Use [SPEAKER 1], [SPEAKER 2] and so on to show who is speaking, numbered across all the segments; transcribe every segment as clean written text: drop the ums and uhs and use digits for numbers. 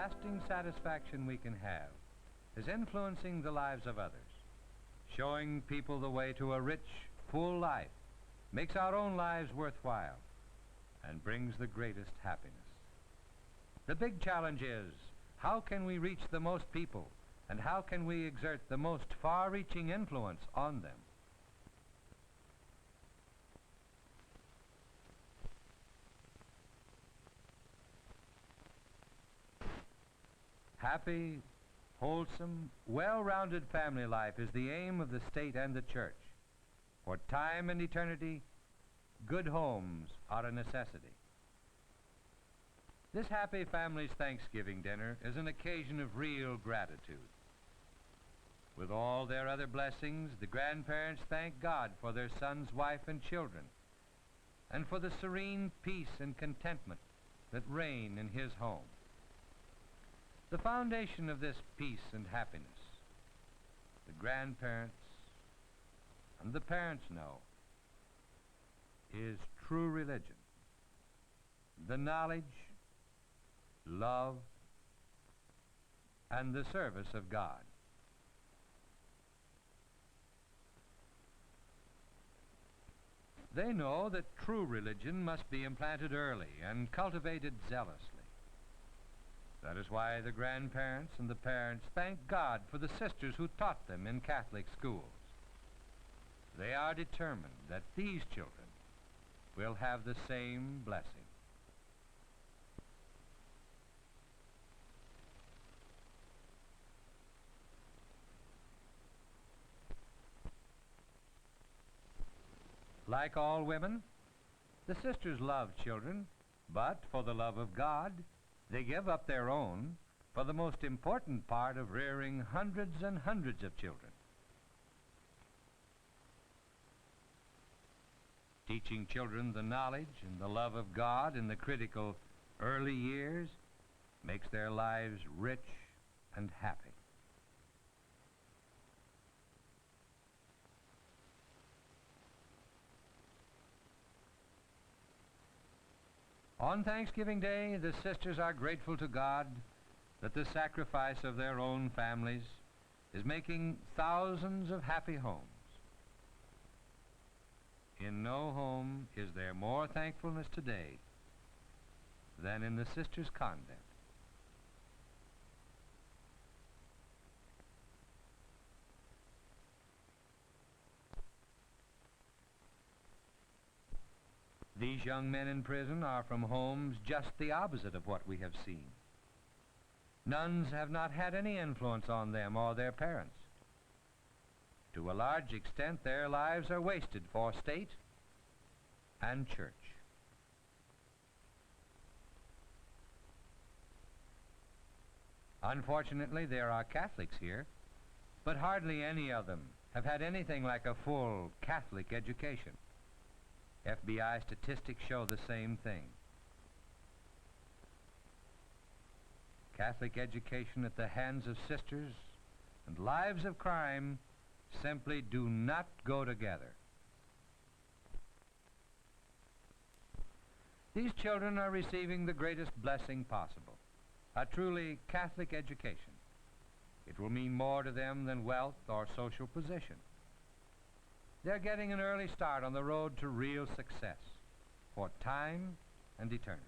[SPEAKER 1] lasting satisfaction we can have is influencing the lives of others, showing people the way to a rich, full life, makes our own lives worthwhile, and brings the greatest happiness. The big challenge is, how can we reach the most people, and how can we exert the most far-reaching influence on them? Happy, wholesome, well-rounded family life is the aim of the state and the church. For time and eternity, good homes are a necessity. This Happy Families Thanksgiving dinner is an occasion of real gratitude. With all their other blessings, the grandparents thank God for their son's wife and children, and for the serene peace and contentment that reign in his home. The foundation of this peace and happiness, the grandparents and the parents know, is true religion. The knowledge, love, and the service of God. They know that true religion must be implanted early and cultivated zealously. That is why the grandparents and the parents thank God for the sisters who taught them in Catholic schools. They are determined that these children will have the same blessing. Like all women, the sisters love children, but for the love of God, they give up their own for the most important part of rearing hundreds and hundreds of children. Teaching children the knowledge and the love of God in the critical early years makes their lives rich and happy. On Thanksgiving Day, the sisters are grateful to God that the sacrifice of their own families is making thousands of happy homes. In no home is there more thankfulness today than in the sisters' convent. These young men in prison are from homes just the opposite of what we have seen. Nuns have not had any influence on them or their parents. To a large extent, their lives are wasted for state and church. Unfortunately, there are Catholics here, but hardly any of them have had anything like a full Catholic education. FBI statistics show the same thing. Catholic education at the hands of sisters and lives of crime simply do not go together. These children are receiving the greatest blessing possible, a truly Catholic education. It will mean more to them than wealth or social position. They're getting an early start on the road to real success for time and eternity.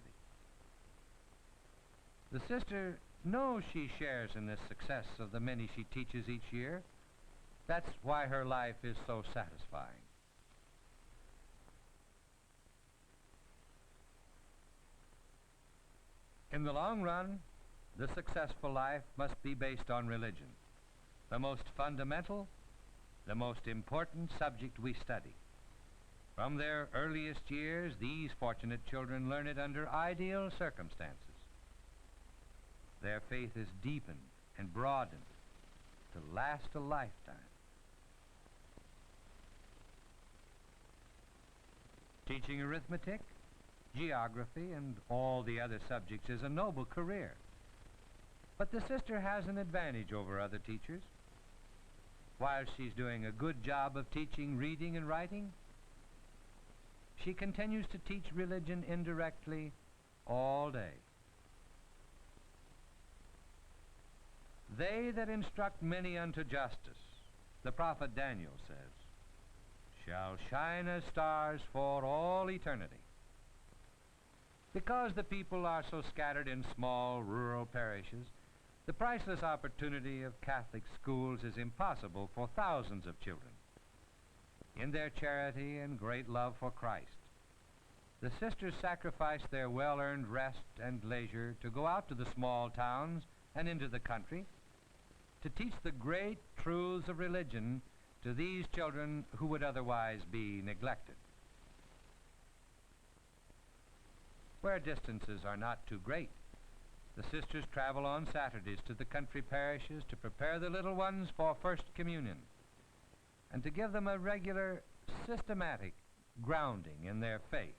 [SPEAKER 1] The sister knows she shares in this success of the many she teaches each year. That's why her life is so satisfying. In the long run, the successful life must be based on religion, the most fundamental, the most important subject we study. From their earliest years, these fortunate children learn it under ideal circumstances. Their faith is deepened and broadened to last a lifetime. Teaching arithmetic, geography, and all the other subjects is a noble career. But the sister has an advantage over other teachers. While she's doing a good job of teaching reading and writing, she continues to teach religion indirectly all day. They that instruct many unto justice, the prophet Daniel says, shall shine as stars for all eternity. Because the people are so scattered in small rural parishes, the priceless opportunity of Catholic schools is impossible for thousands of children. In their charity and great love for Christ, the sisters sacrifice their well-earned rest and leisure to go out to the small towns and into the country to teach the great truths of religion to these children who would otherwise be neglected. Where distances are not too great, the sisters travel on Saturdays to the country parishes to prepare the little ones for First Communion and to give them a regular, systematic grounding in their faith.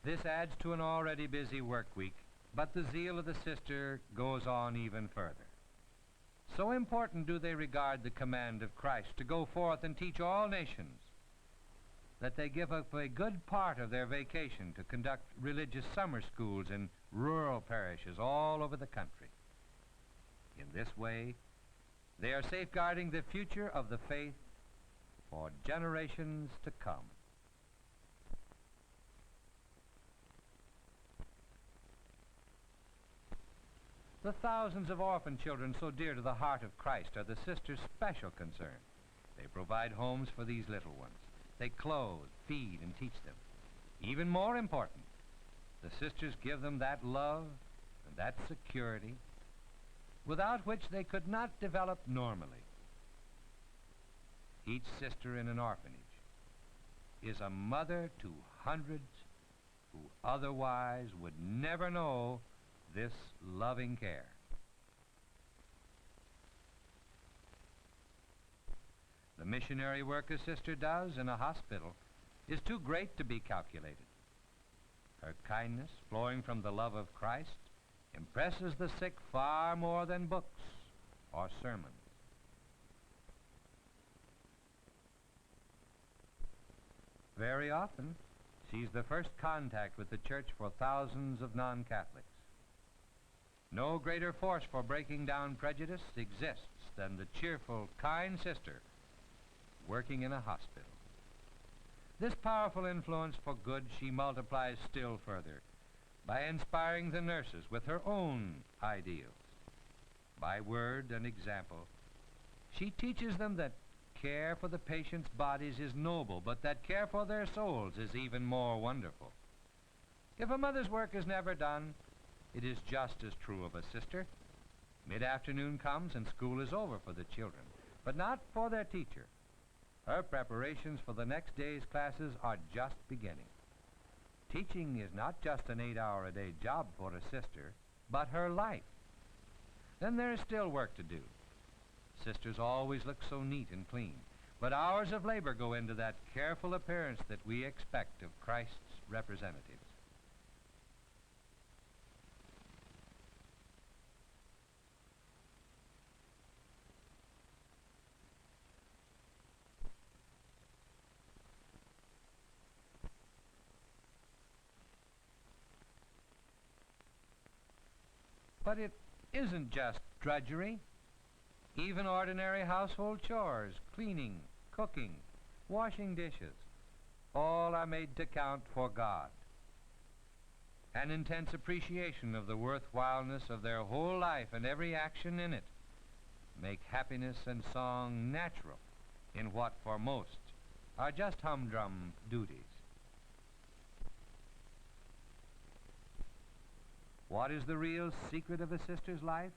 [SPEAKER 1] This adds to an already busy work week, but the zeal of the sister goes on even further. So important do they regard the command of Christ to go forth and teach all nations, that they give up a good part of their vacation to conduct religious summer schools in rural parishes all over the country. In this way, they are safeguarding the future of the faith for generations to come. The thousands of orphan children so dear to the heart of Christ are the sisters' special concern. They provide homes for these little ones. They clothe, feed, and teach them. Even more important, the sisters give them that love and that security without which they could not develop normally. Each sister in an orphanage is a mother to hundreds who otherwise would never know this loving care. The missionary work a sister does in a hospital is too great to be calculated. Her kindness, flowing from the love of Christ, impresses the sick far more than books or sermons. Very often, she's the first contact with the church for thousands of non-Catholics. No greater force for breaking down prejudice exists than the cheerful, kind sister working in a hospital. This powerful influence for good she multiplies still further by inspiring the nurses with her own ideals. By word and example, she teaches them that care for the patient's bodies is noble, but that care for their souls is even more wonderful. If a mother's work is never done, it is just as true of a sister. Mid-afternoon comes and school is over for the children, but not for their teacher. Her preparations for the next day's classes are just beginning. Teaching is not just an 8-hour-a-day job for a sister, but her life. Then there is still work to do. Sisters always look so neat and clean, but hours of labor go into that careful appearance that we expect of Christ's representatives. But it isn't just drudgery. Even ordinary household chores, cleaning, cooking, washing dishes, all are made to count for God. An intense appreciation of the worthwhileness of their whole life and every action in it make happiness and song natural in what for most are just humdrum duties. What is the real secret of a sister's life?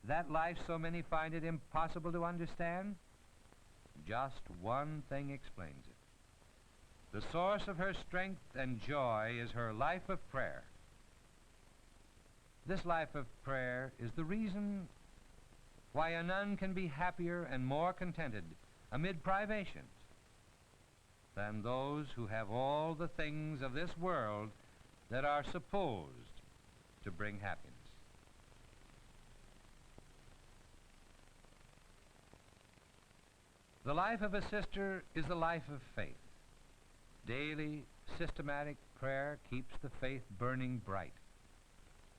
[SPEAKER 1] That life so many find it impossible to understand? Just one thing explains it. The source of her strength and joy is her life of prayer. This life of prayer is the reason why a nun can be happier and more contented amid privations than those who have all the things of this world that are supposed to bring happiness. The life of a sister is the life of faith. Daily, systematic prayer keeps the faith burning bright.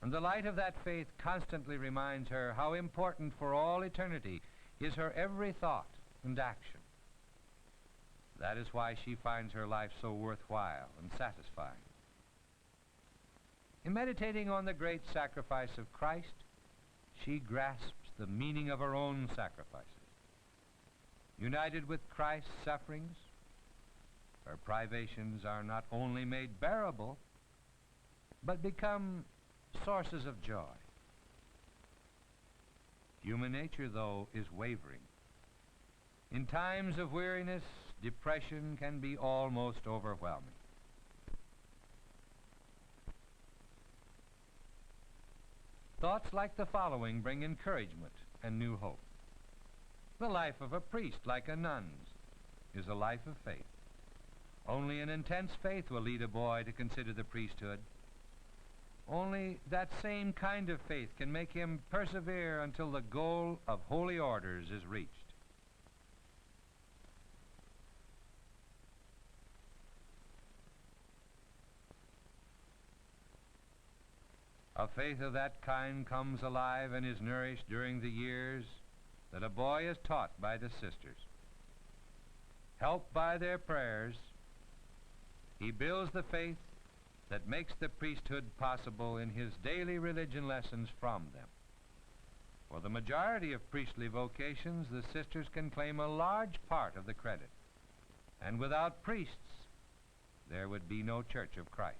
[SPEAKER 1] And the light of that faith constantly reminds her how important for all eternity is her every thought and action. That is why she finds her life so worthwhile and satisfying. In meditating on the great sacrifice of Christ, she grasps the meaning of her own sacrifices. United with Christ's sufferings, her privations are not only made bearable, but become sources of joy. Human nature, though, is wavering. In times of weariness, depression can be almost overwhelming. Thoughts like the following bring encouragement and new hope. The life of a priest, like a nun's, is a life of faith. Only an intense faith will lead a boy to consider the priesthood. Only that same kind of faith can make him persevere until the goal of holy orders is reached. A faith of that kind comes alive and is nourished during the years that a boy is taught by the sisters. Helped by their prayers, he builds the faith that makes the priesthood possible in his daily religion lessons from them. For the majority of priestly vocations, the sisters can claim a large part of the credit. And without priests, there would be no Church of Christ.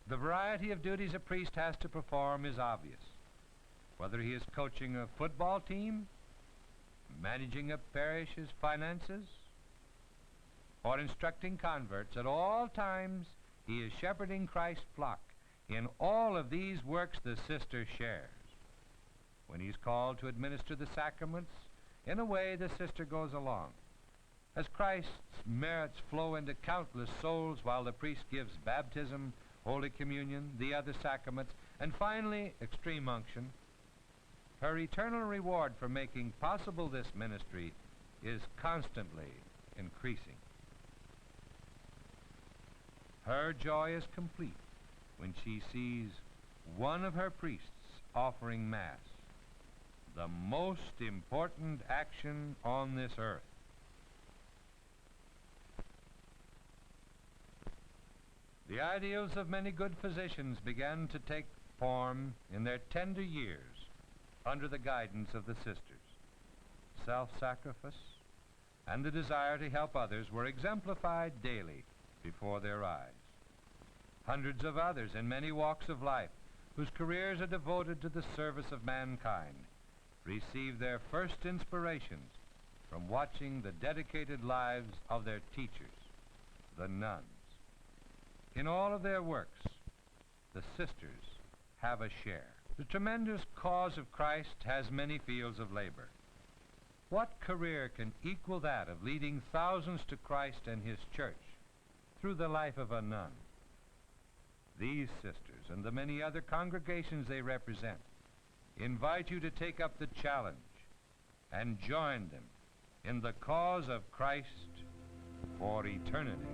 [SPEAKER 1] The variety of duties a priest has to perform is obvious. Whether he is coaching a football team, managing a parish's finances, or instructing converts, at all times he is shepherding Christ's flock. In all of these works the sister shares. When he's called to administer the sacraments, in a way the sister goes along. As Christ's merits flow into countless souls while the priest gives baptism, Holy Communion, the other sacraments, and finally extreme unction, her eternal reward for making possible this ministry is constantly increasing. Her joy is complete when she sees one of her priests offering Mass, the most important action on this earth. The ideals of many good physicians began to take form in their tender years under the guidance of the sisters. Self-sacrifice and the desire to help others were exemplified daily before their eyes. Hundreds of others in many walks of life, whose careers are devoted to the service of mankind, receive their first inspirations from watching the dedicated lives of their teachers, the nuns. In all of their works, the sisters have a share. The tremendous cause of Christ has many fields of labor. What career can equal that of leading thousands to Christ and His church through the life of a nun? These sisters and the many other congregations they represent invite you to take up the challenge and join them in the cause of Christ for eternity.